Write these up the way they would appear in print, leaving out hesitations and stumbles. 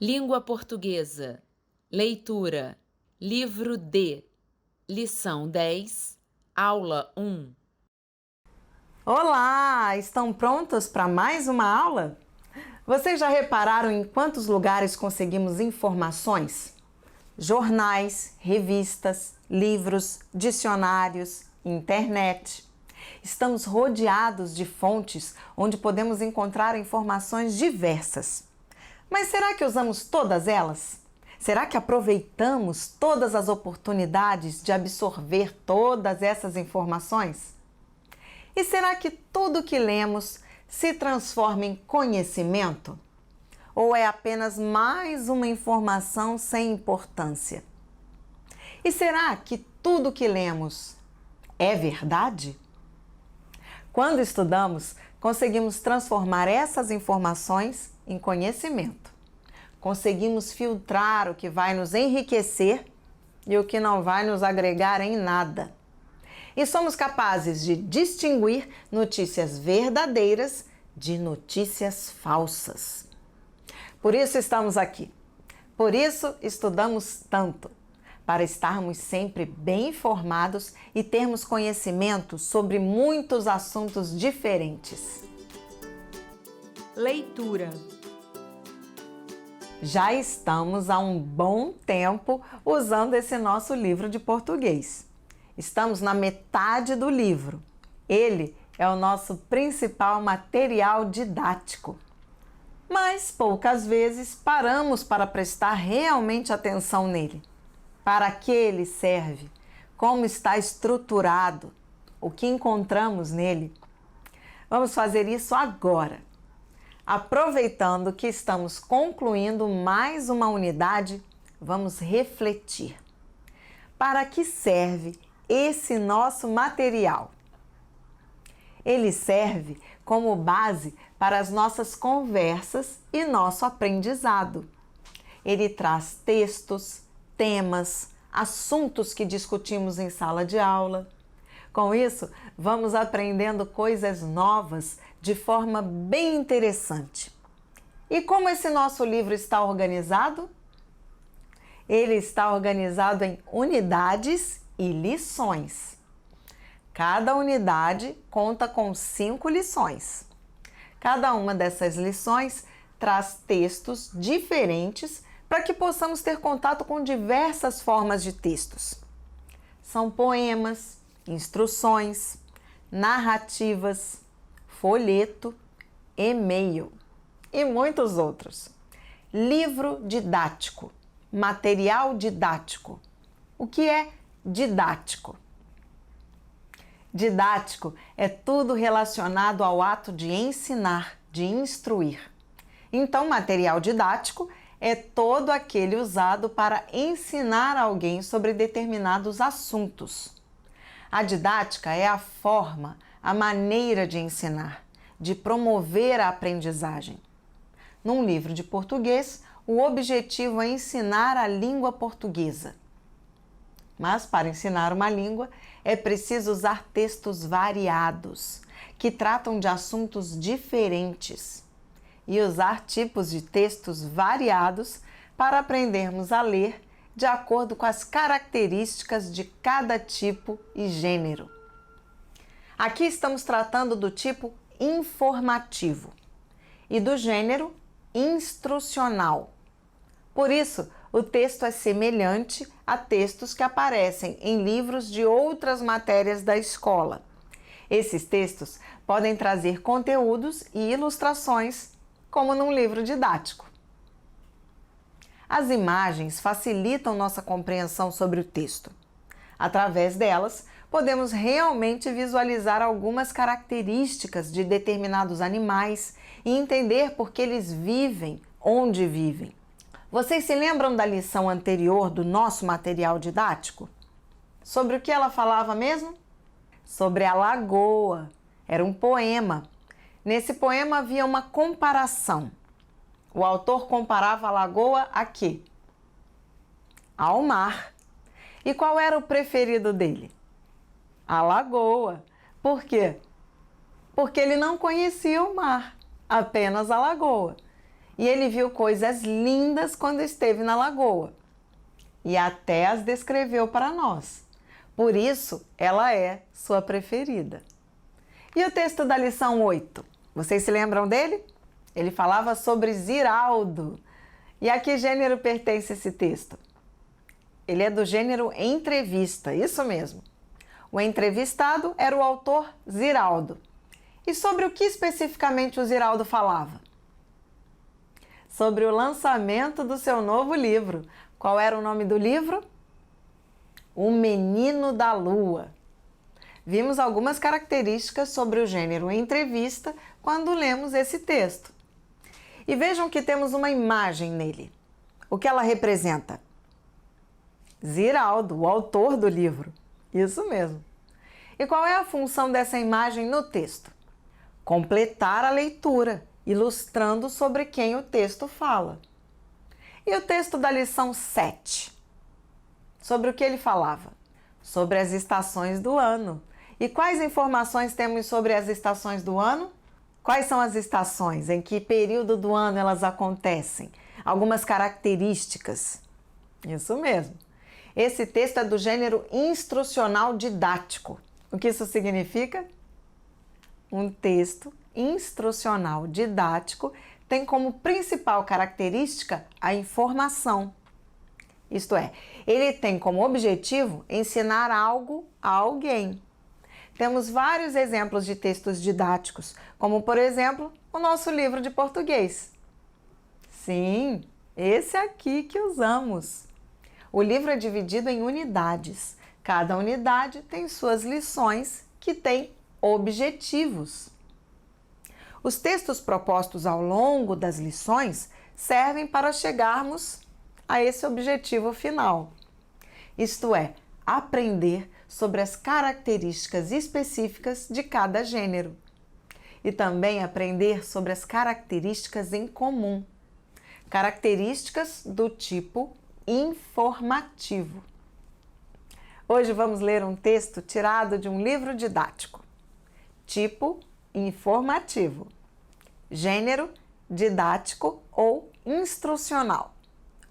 Língua portuguesa. Leitura. Livro D. Lição 10. Aula 1. Olá! Estão prontos para mais uma aula? Vocês já repararam em quantos lugares conseguimos informações? Jornais, revistas, livros, dicionários, internet. Estamos rodeados de fontes onde podemos encontrar informações diversas. Mas será que usamos todas elas? Será que aproveitamos todas as oportunidades de absorver todas essas informações? E será que tudo que lemos se transforma em conhecimento? Ou é apenas mais uma informação sem importância? E será que tudo que lemos é verdade? Quando estudamos, conseguimos transformar essas informações em conhecimento. Conseguimos filtrar o que vai nos enriquecer e o que não vai nos agregar em nada. E somos capazes de distinguir notícias verdadeiras de notícias falsas. Por isso estamos aqui. Por isso estudamos tanto. Para estarmos sempre bem informados e termos conhecimento sobre muitos assuntos diferentes. Leitura. Já estamos há um bom tempo usando esse nosso livro de português. Estamos na metade do livro. Ele é o nosso principal material didático. Mas poucas vezes paramos para prestar realmente atenção nele. Para que ele serve? Como está estruturado? O que encontramos nele? Vamos fazer isso agora. Aproveitando que estamos concluindo mais uma unidade, vamos refletir. Para que serve esse nosso material? Ele serve como base para as nossas conversas e nosso aprendizado. Ele traz textos, temas, assuntos que discutimos em sala de aula. Com isso, vamos aprendendo coisas novas de forma bem interessante. E como esse nosso livro está organizado? Ele está organizado em unidades e lições. Cada unidade conta com 5 lições. Cada uma dessas lições traz textos diferentes para que possamos ter contato com diversas formas de textos. São poemas, instruções, narrativas, folheto, e-mail e muitos outros. Livro didático, material didático. O que é didático? Didático é tudo relacionado ao ato de ensinar, de instruir. Então, material didático é todo aquele usado para ensinar alguém sobre determinados assuntos. A didática é a forma, a maneira de ensinar, de promover a aprendizagem. Num livro de português, o objetivo é ensinar a língua portuguesa. Mas para ensinar uma língua, é preciso usar textos variados, que tratam de assuntos diferentes, e usar tipos de textos variados para aprendermos a ler de acordo com as características de cada tipo e gênero. Aqui estamos tratando do tipo informativo e do gênero instrucional. Por isso, o texto é semelhante a textos que aparecem em livros de outras matérias da escola. Esses textos podem trazer conteúdos e ilustrações, como num livro didático. As imagens facilitam nossa compreensão sobre o texto. Através delas, podemos realmente visualizar algumas características de determinados animais e entender por que eles vivem onde vivem. Vocês se lembram da lição anterior do nosso material didático? Sobre o que ela falava mesmo? Sobre a lagoa. Era um poema. Nesse poema havia uma comparação. O autor comparava a lagoa a quê? Ao mar. E qual era o preferido dele? A lagoa. Por quê? Porque ele não conhecia o mar, apenas a lagoa. e ele viu coisas lindas quando esteve na lagoa e até as descreveu para nós. Por isso, ela é sua preferida. E o texto da lição 8? Vocês se lembram dele? Ele falava sobre Ziraldo. E a que gênero pertence esse texto? Ele é do gênero entrevista, isso mesmo. O entrevistado era o autor Ziraldo. E sobre o que especificamente o Ziraldo falava? Sobre o lançamento do seu novo livro. Qual era o nome do livro? O Menino da Lua. Vimos algumas características sobre o gênero entrevista quando lemos esse texto. E vejam que temos uma imagem nele. O que ela representa? Ziraldo, o autor do livro. Isso mesmo. E qual é a função dessa imagem no texto? Completar a leitura, ilustrando sobre quem o texto fala. E o texto da lição 7? Sobre o que ele falava? Sobre as estações do ano. E quais informações temos sobre as estações do ano? Quais são as estações? Em que período do ano elas acontecem? Algumas características. Isso mesmo. Esse texto é do gênero instrucional didático. O que isso significa? Um texto instrucional didático tem como principal característica a informação. Isto é, ele tem como objetivo ensinar algo a alguém. Temos vários exemplos de textos didáticos, como, por exemplo, o nosso livro de português. Sim, esse aqui que usamos. O livro é dividido em unidades. Cada unidade tem suas lições que têm objetivos. Os textos propostos ao longo das lições servem para chegarmos a esse objetivo final. Isto é, aprender sobre as características específicas de cada gênero e também aprender sobre as características em comum, características do tipo informativo. Hoje vamos ler um texto tirado de um livro didático. Tipo informativo. Gênero didático ou instrucional.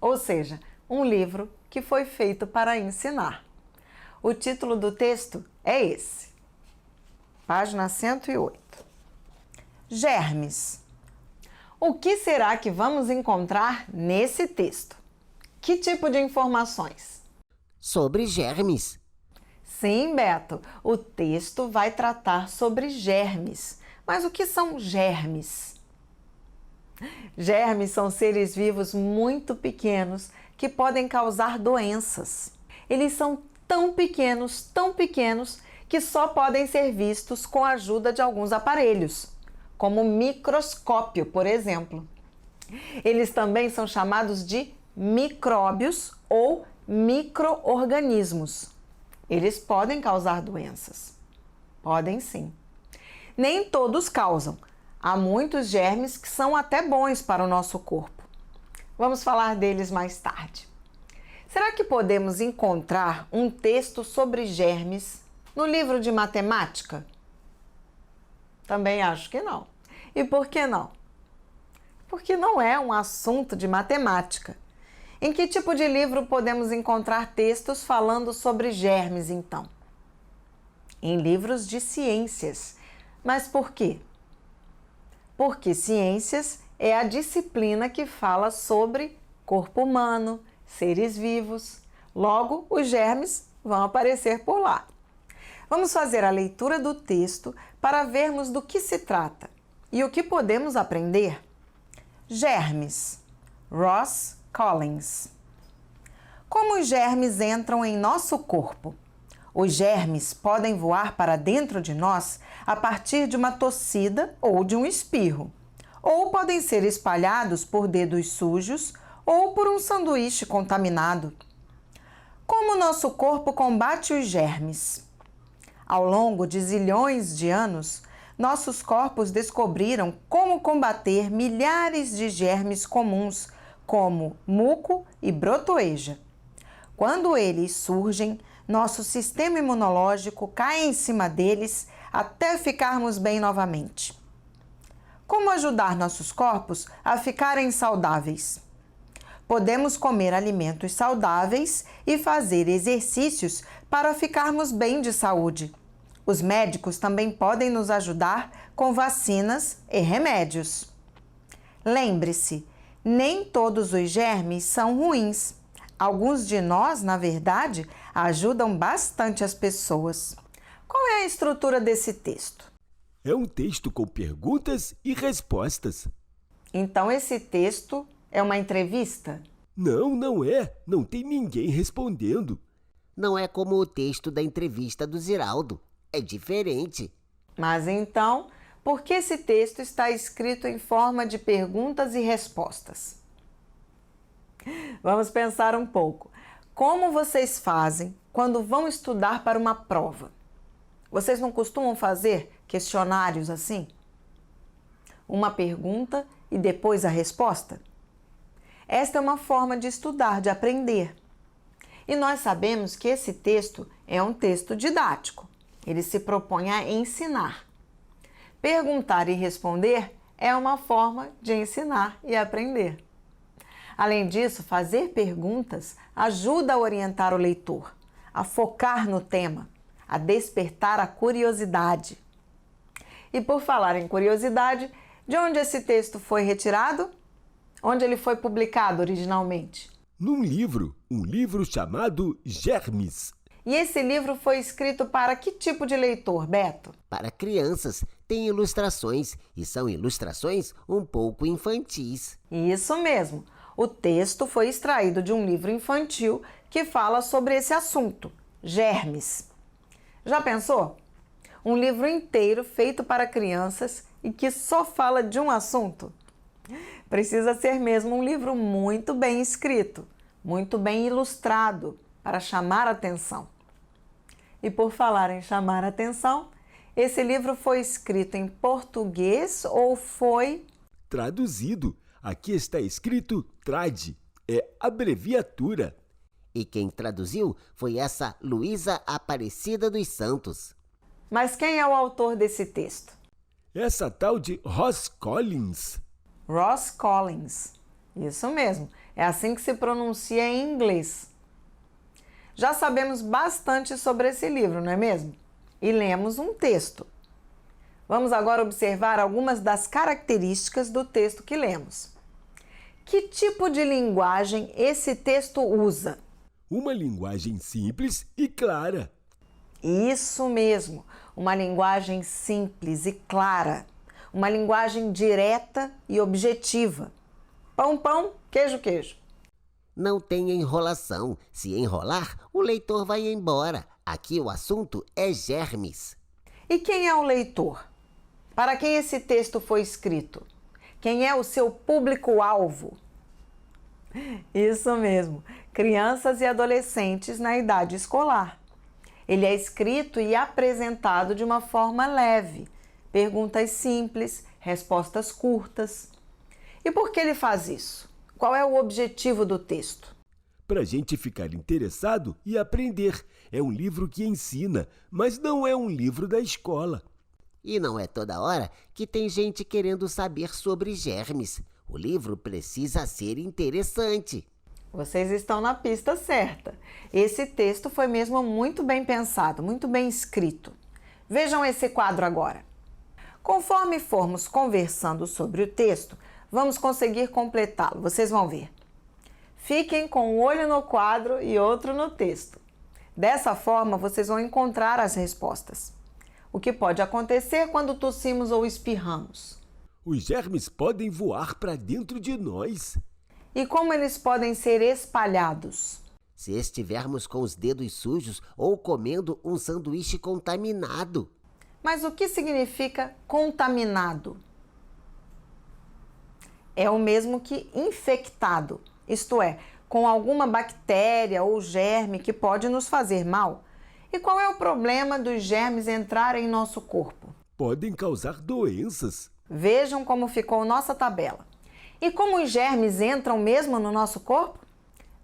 Ou seja, um livro que foi feito para ensinar. O título do texto é esse. Página 108. Germes. O que será que vamos encontrar nesse texto? Que tipo de informações? Sobre germes. Sim, Beto, o texto vai tratar sobre germes. Mas o que são germes? Germes são seres vivos muito pequenos que podem causar doenças. Eles são tão pequenos, que só podem ser vistos com a ajuda de alguns aparelhos, como o microscópio, por exemplo. Eles também são chamados de micróbios ou micro-organismos. Eles podem causar doenças. Podem sim. Nem todos causam. Há muitos germes que são até bons para o nosso corpo. Vamos falar deles mais tarde. Será que podemos encontrar um texto sobre germes no livro de matemática? Também acho que não. E por que não? Porque não é um assunto de matemática. Em que tipo de livro podemos encontrar textos falando sobre germes, então? Em livros de ciências. Mas por quê? Porque ciências é a disciplina que fala sobre corpo humano, seres vivos. Logo, os germes vão aparecer por lá. Vamos fazer a leitura do texto para vermos do que se trata e o que podemos aprender. Germes. Ross Collins. Como os germes entram em nosso corpo? Os germes podem voar para dentro de nós a partir de uma tossida ou de um espirro, ou podem ser espalhados por dedos sujos ou por um sanduíche contaminado. Como nosso corpo combate os germes? Ao longo de zilhões de anos, nossos corpos descobriram como combater milhares de germes comuns, como muco e brotoeja. Quando eles surgem, nosso sistema imunológico cai em cima deles até ficarmos bem novamente. Como ajudar nossos corpos a ficarem saudáveis? Podemos comer alimentos saudáveis e fazer exercícios para ficarmos bem de saúde. Os médicos também podem nos ajudar com vacinas e remédios. Lembre-se, nem todos os germes são ruins. Alguns de nós, na verdade, ajudam bastante as pessoas. Qual é a estrutura desse texto? É um texto com perguntas e respostas. Então esse texto é uma entrevista? Não, não é. Não tem ninguém respondendo. Não é como o texto da entrevista do Ziraldo. É diferente. Mas então, por que esse texto está escrito em forma de perguntas e respostas? Vamos pensar um pouco. Como vocês fazem quando vão estudar para uma prova? Vocês não costumam fazer questionários assim? Uma pergunta e depois a resposta? Esta é uma forma de estudar, de aprender. E nós sabemos que esse texto é um texto didático. Ele se propõe a ensinar. Perguntar e responder é uma forma de ensinar e aprender. Além disso, fazer perguntas ajuda a orientar o leitor, a focar no tema, a despertar a curiosidade. E por falar em curiosidade, de onde esse texto foi retirado? Onde ele foi publicado originalmente? Num livro, um livro chamado Germes. E esse livro foi escrito para que tipo de leitor, Beto? Para crianças, tem ilustrações e são ilustrações um pouco infantis. Isso mesmo. O texto foi extraído de um livro infantil que fala sobre esse assunto, germes. Já pensou? Um livro inteiro feito para crianças e que só fala de um assunto? Precisa ser mesmo um livro muito bem escrito, muito bem ilustrado, para chamar a atenção. E por falar em chamar a atenção, esse livro foi escrito em português ou foi Traduzido. Aqui está escrito TRAD. É abreviatura. E quem traduziu foi essa Luísa Aparecida dos Santos. Mas quem é o autor desse texto? Essa tal de Ross Collins. Ross Collins. Isso mesmo, é assim que se pronuncia em inglês. Já sabemos bastante sobre esse livro, não é mesmo? E lemos um texto. Vamos agora observar algumas das características do texto que lemos. Que tipo de linguagem esse texto usa? Uma linguagem simples e clara. Isso mesmo, uma linguagem simples e clara. Uma linguagem direta e objetiva. Pão, pão, queijo, queijo. Não tem enrolação. Se enrolar, o leitor vai embora. Aqui o assunto é germes. E quem é o leitor? Para quem esse texto foi escrito? Quem é o seu público-alvo? Isso mesmo, crianças e adolescentes na idade escolar. Ele é escrito e apresentado de uma forma leve. Perguntas simples, respostas curtas. E por que ele faz isso? Qual é o objetivo do texto? Para a gente ficar interessado e aprender. É um livro que ensina, mas não é um livro da escola. E não é toda hora que tem gente querendo saber sobre germes. O livro precisa ser interessante. Vocês estão na pista certa. Esse texto foi mesmo muito bem pensado, muito bem escrito. Vejam esse quadro agora. Conforme formos conversando sobre o texto, vamos conseguir completá-lo. Vocês vão ver. Fiquem com um olho no quadro e outro no texto. Dessa forma, vocês vão encontrar as respostas. O que pode acontecer quando tossimos ou espirramos? Os germes podem voar para dentro de nós. E como eles podem ser espalhados? Se estivermos com os dedos sujos ou comendo um sanduíche contaminado. Mas o que significa contaminado? É o mesmo que infectado, isto é, com alguma bactéria ou germe que pode nos fazer mal. E qual é o problema dos germes entrarem em nosso corpo? Podem causar doenças. Vejam como ficou nossa tabela. E como os germes entram mesmo no nosso corpo?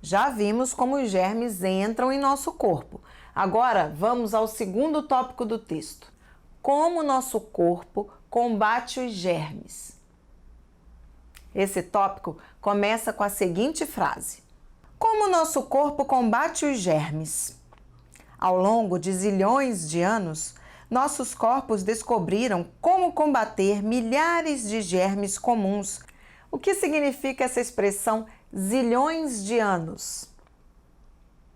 Já vimos como os germes entram em nosso corpo. Agora vamos ao segundo tópico do texto. Como nosso corpo combate os germes. Esse tópico começa com a seguinte frase: como nosso corpo combate os germes? Ao longo de zilhões de anos, nossos corpos descobriram como combater milhares de germes comuns. O que significa essa expressão zilhões de anos?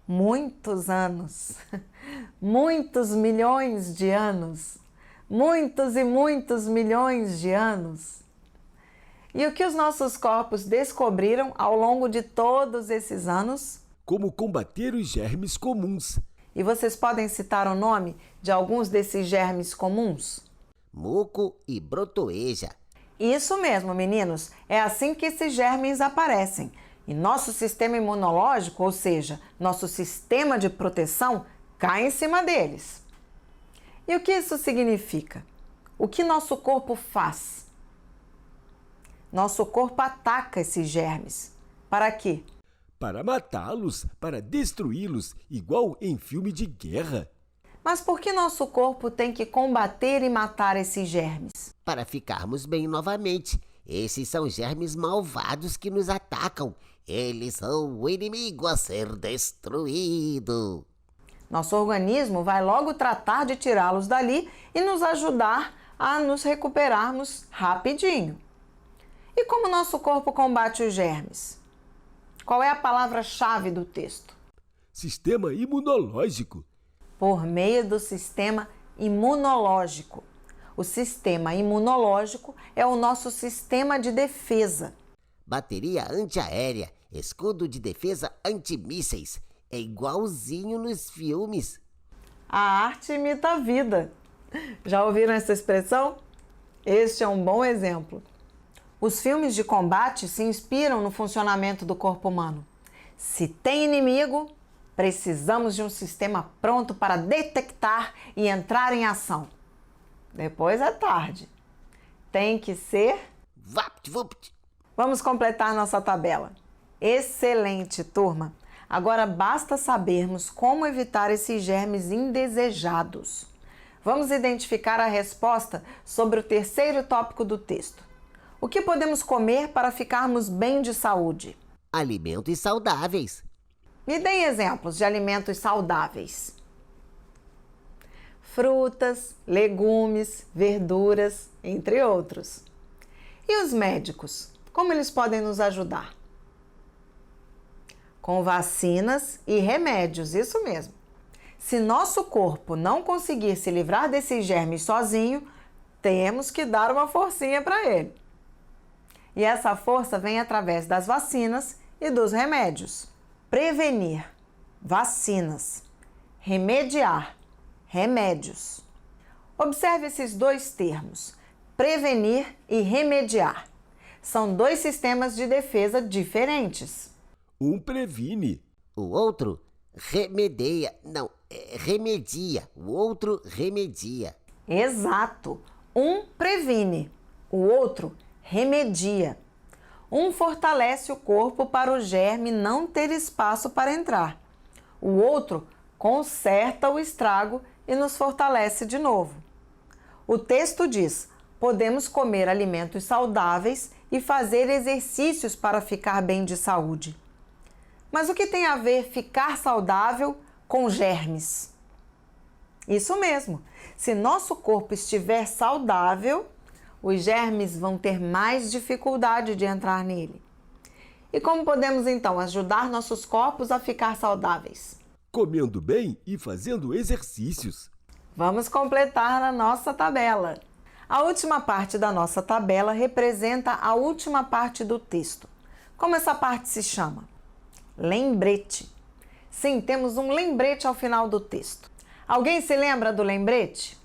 Muitos anos, muitos milhões de anos, muitos e muitos milhões de anos. E o que os nossos corpos descobriram ao longo de todos esses anos? Como combater os germes comuns. E vocês podem citar o nome de alguns desses germes comuns? Muco e brotoeja. Isso mesmo, meninos. É assim que esses germes aparecem. E nosso sistema imunológico, ou seja, nosso sistema de proteção, cai em cima deles. E o que isso significa? O que nosso corpo faz? Nosso corpo ataca esses germes. Para quê? Para matá-los, para destruí-los, igual em filme de guerra. Mas por que nosso corpo tem que combater e matar esses germes? Para ficarmos bem novamente. Esses são germes malvados que nos atacam. Eles são o inimigo a ser destruído. Nosso organismo vai logo tratar de tirá-los dali e nos ajudar a nos recuperarmos rapidinho. E como nosso corpo combate os germes? Qual é a palavra-chave do texto? Sistema imunológico. Por meio do sistema imunológico. O sistema imunológico é o nosso sistema de defesa. Bateria antiaérea, escudo de defesa antimísseis. É igualzinho nos filmes. A arte imita a vida. Já ouviram essa expressão? Este é um bom exemplo. Os filmes de combate se inspiram no funcionamento do corpo humano. Se tem inimigo, precisamos de um sistema pronto para detectar e entrar em ação. Depois é tarde. Tem que ser... Vapt-vupt! Vamos completar nossa tabela. Excelente, turma! Agora basta sabermos como evitar esses germes indesejados. Vamos identificar a resposta sobre o terceiro tópico do texto. O que podemos comer para ficarmos bem de saúde? Alimentos saudáveis. Me deem exemplos de alimentos saudáveis. Frutas, legumes, verduras, entre outros. E os médicos? Como eles podem nos ajudar? Com vacinas e remédios, isso mesmo. Se nosso corpo não conseguir se livrar desses germes sozinho, temos que dar uma forcinha para ele. E essa força vem através das vacinas e dos remédios. Prevenir, vacinas. Remediar, remédios. Observe esses dois termos, prevenir e remediar. São dois sistemas de defesa diferentes. Um previne. O outro remedia. Não, remedia. O outro remedia. Exato. Um previne, o outro remedia. Um fortalece o corpo para o germe não ter espaço para entrar. O outro conserta o estrago e nos fortalece de novo. O texto diz: podemos comer alimentos saudáveis e fazer exercícios para ficar bem de saúde. Mas o que tem a ver ficar saudável com germes? Isso mesmo. Se nosso corpo estiver saudável, os germes vão ter mais dificuldade de entrar nele. E como podemos então ajudar nossos corpos a ficar saudáveis? Comendo bem e fazendo exercícios. Vamos completar a nossa tabela. A última parte da nossa tabela representa a última parte do texto. Como essa parte se chama? Lembrete. Sim, temos um lembrete ao final do texto. Alguém se lembra do lembrete?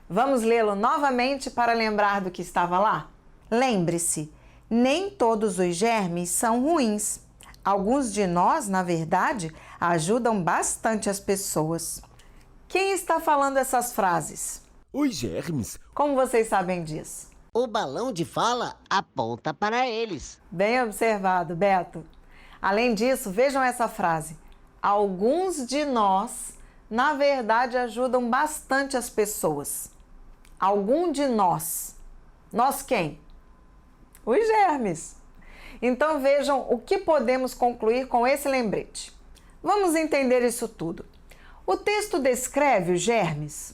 Vamos lê-lo novamente para lembrar do que estava lá? Lembre-se, nem todos os germes são ruins. Alguns de nós, na verdade, ajudam bastante as pessoas. Quem está falando essas frases? Os germes. Como vocês sabem disso? O balão de fala aponta para eles. Bem observado, Beto. Além disso, vejam essa frase. Alguns de nós, na verdade, ajudam bastante as pessoas. Algum de nós. Nós quem? Os germes. Então vejam o que podemos concluir com esse lembrete. Vamos entender isso tudo. O texto descreve os germes?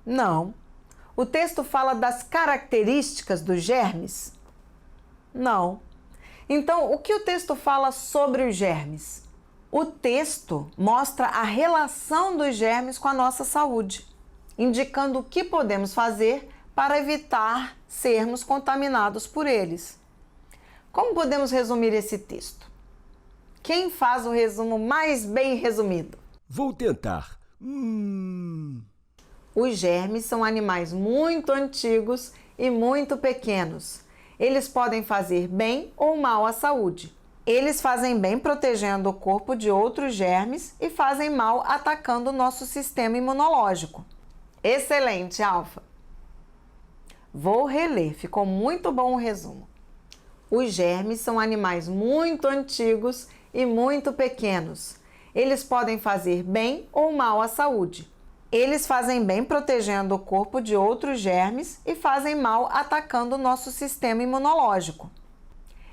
Não. O texto fala das características dos germes? Não. Então, o que o texto fala sobre os germes? O texto mostra a relação dos germes com a nossa saúde, indicando o que podemos fazer para evitar sermos contaminados por eles. Como podemos resumir esse texto? Quem faz o resumo mais bem resumido? Vou tentar. Os germes são animais muito antigos e muito pequenos. Eles podem fazer bem ou mal à saúde. Eles fazem bem protegendo o corpo de outros germes e fazem mal atacando o nosso sistema imunológico. Excelente, Alfa! Vou reler, ficou muito bom o resumo. Os germes são animais muito antigos e muito pequenos. Eles podem fazer bem ou mal à saúde. Eles fazem bem protegendo o corpo de outros germes e fazem mal atacando o nosso sistema imunológico.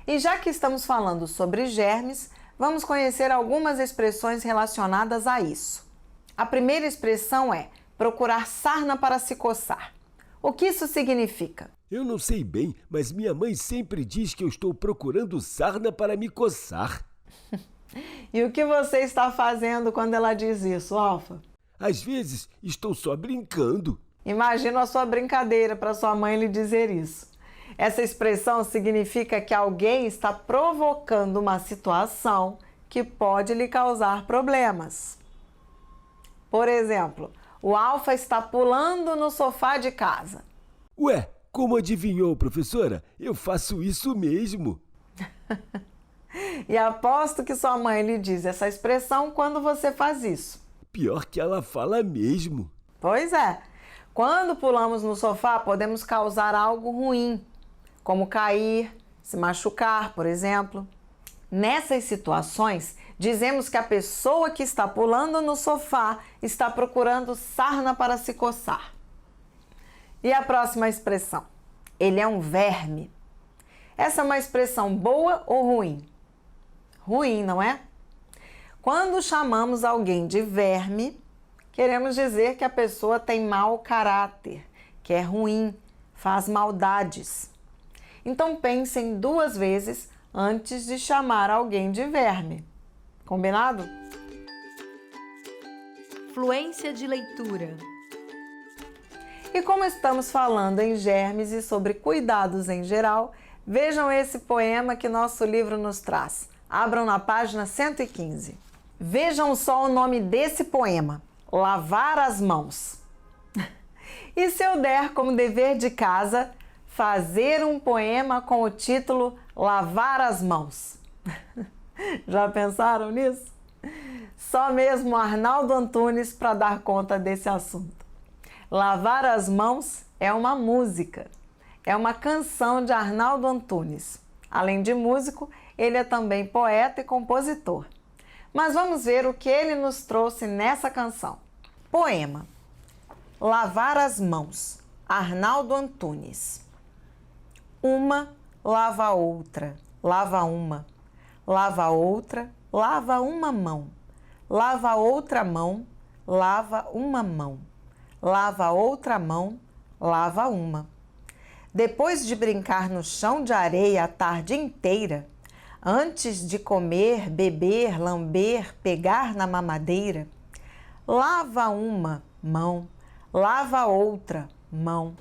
E já que estamos falando sobre germes, vamos conhecer algumas expressões relacionadas a isso. A primeira expressão é procurar sarna para se coçar. O que isso significa? Eu não sei bem, mas minha mãe sempre diz que eu estou procurando sarna para me coçar. E o que você está fazendo quando ela diz isso, Alfa? Às vezes estou só brincando. Imagina a sua brincadeira para sua mãe lhe dizer isso. Essa expressão significa que alguém está provocando uma situação que pode lhe causar problemas. Por exemplo, o Alfa está pulando no sofá de casa. Ué, como adivinhou, professora? Eu faço isso mesmo. E aposto que sua mãe lhe diz essa expressão quando você faz isso. Pior que ela fala mesmo. Pois é. Quando pulamos no sofá, podemos causar algo ruim, como cair, se machucar, por exemplo. Nessas situações, dizemos que a pessoa que está pulando no sofá está procurando sarna para se coçar. E a próxima expressão? Ele é um verme. Essa é uma expressão boa ou ruim? Ruim, não é? Quando chamamos alguém de verme, queremos dizer que a pessoa tem mau caráter, que é ruim, faz maldades. Então pensem 2 vezes antes de chamar alguém de verme. Combinado? Fluência de leitura. E como estamos falando em germes e sobre cuidados em geral, vejam esse poema que nosso livro nos traz. Abram na página 115. Vejam só o nome desse poema, Lavar as Mãos. E se eu der como dever de casa fazer um poema com o título Lavar as Mãos? Já pensaram nisso? Só mesmo Arnaldo Antunes para dar conta desse assunto. Lavar as Mãos é uma música, é uma canção de Arnaldo Antunes. Além de músico, ele é também poeta e compositor. Mas vamos ver o que ele nos trouxe nessa canção. Poema. Lavar as mãos. Arnaldo Antunes. Uma lava a outra, lava uma. Lava outra, lava uma mão. Lava outra mão, lava uma mão. Lava outra mão, lava uma. Depois de brincar no chão de areia a tarde inteira, antes de comer, beber, lamber, pegar na mamadeira, lava uma mão, lava outra mão.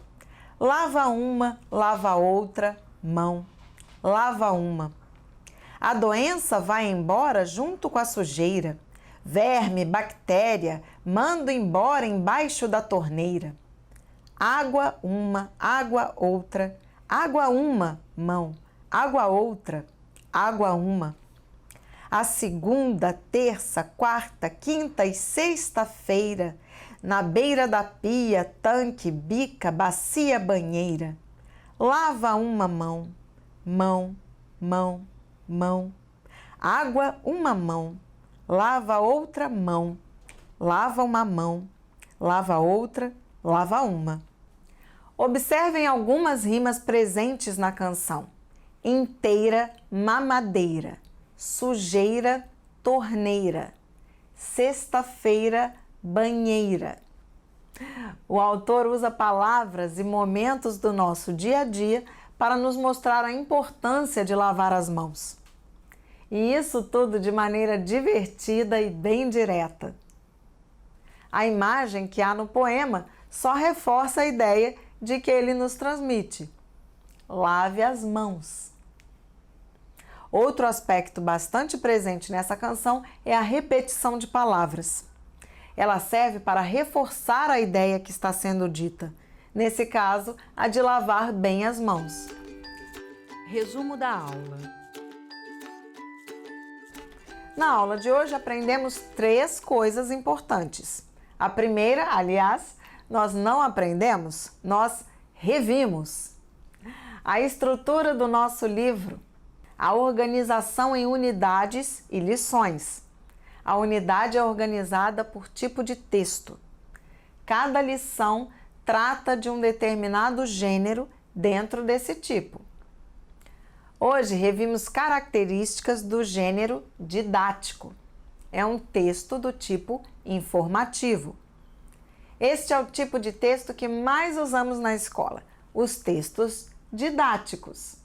Lava uma, lava outra mão. Lava uma. A doença vai embora junto com a sujeira. Verme, bactéria, mando embora embaixo da torneira. Água uma, água outra, água uma, mão, água outra, água uma. A segunda, terça, quarta, quinta e sexta-feira, na beira da pia, tanque, bica, bacia, banheira, lava uma mão, mão, mão, mão. Água uma mão, lava outra mão, lava uma mão, lava outra, lava uma. Observem algumas rimas presentes na canção. inteira, mamadeira, sujeira, torneira, sexta-feira, banheira. O autor usa palavras e momentos do nosso dia a dia para nos mostrar a importância de lavar as mãos. E isso tudo de maneira divertida e bem direta. A imagem que há no poema só reforça a ideia de que ele nos transmite. Lave as mãos. Outro aspecto bastante presente nessa canção é a repetição de palavras. Ela serve para reforçar a ideia que está sendo dita. Nesse caso, a de lavar bem as mãos. Resumo da aula. Na aula de hoje aprendemos 3 coisas importantes. A primeira, aliás, nós não aprendemos, nós revimos. A estrutura do nosso livro, a organização em unidades e lições. A unidade é organizada por tipo de texto. Cada lição trata de um determinado gênero dentro desse tipo. Hoje revimos características do gênero didático. É um texto do tipo informativo. Este é o tipo de texto que mais usamos na escola, os textos didáticos.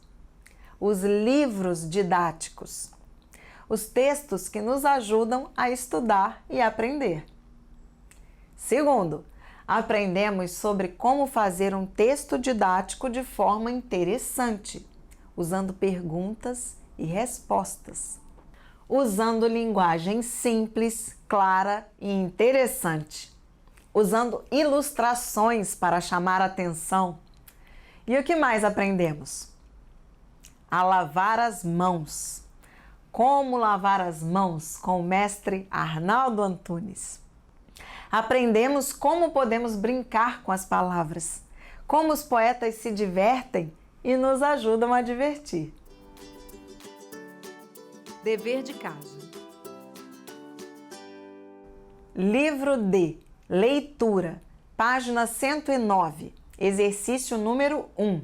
Os livros didáticos. Os textos que nos ajudam a estudar e aprender. Segundo, aprendemos sobre como fazer um texto didático de forma interessante, usando perguntas e respostas, usando linguagem simples, clara e interessante, usando ilustrações para chamar a atenção. E o que mais aprendemos? A lavar as mãos. Como lavar as mãos com o mestre Arnaldo Antunes. Aprendemos como podemos brincar com as palavras, como os poetas se divertem e nos ajudam a divertir. Dever de casa. Livro D, leitura, página 109, exercício número 1.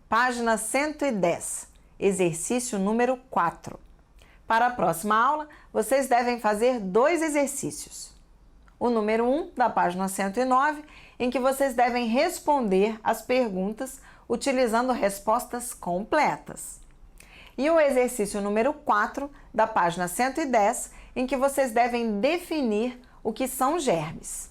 Página 110, exercício número 4. Para a próxima aula, vocês devem fazer 2 exercícios. O número 1, da página 109, em que vocês devem responder as perguntas utilizando respostas completas. E o exercício número 4, da página 110, em que vocês devem definir o que são germes.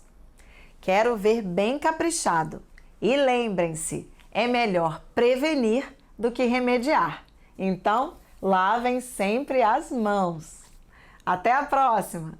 Quero ver bem caprichado. E lembrem-se, é melhor prevenir do que remediar. Então, lavem sempre as mãos. Até a próxima!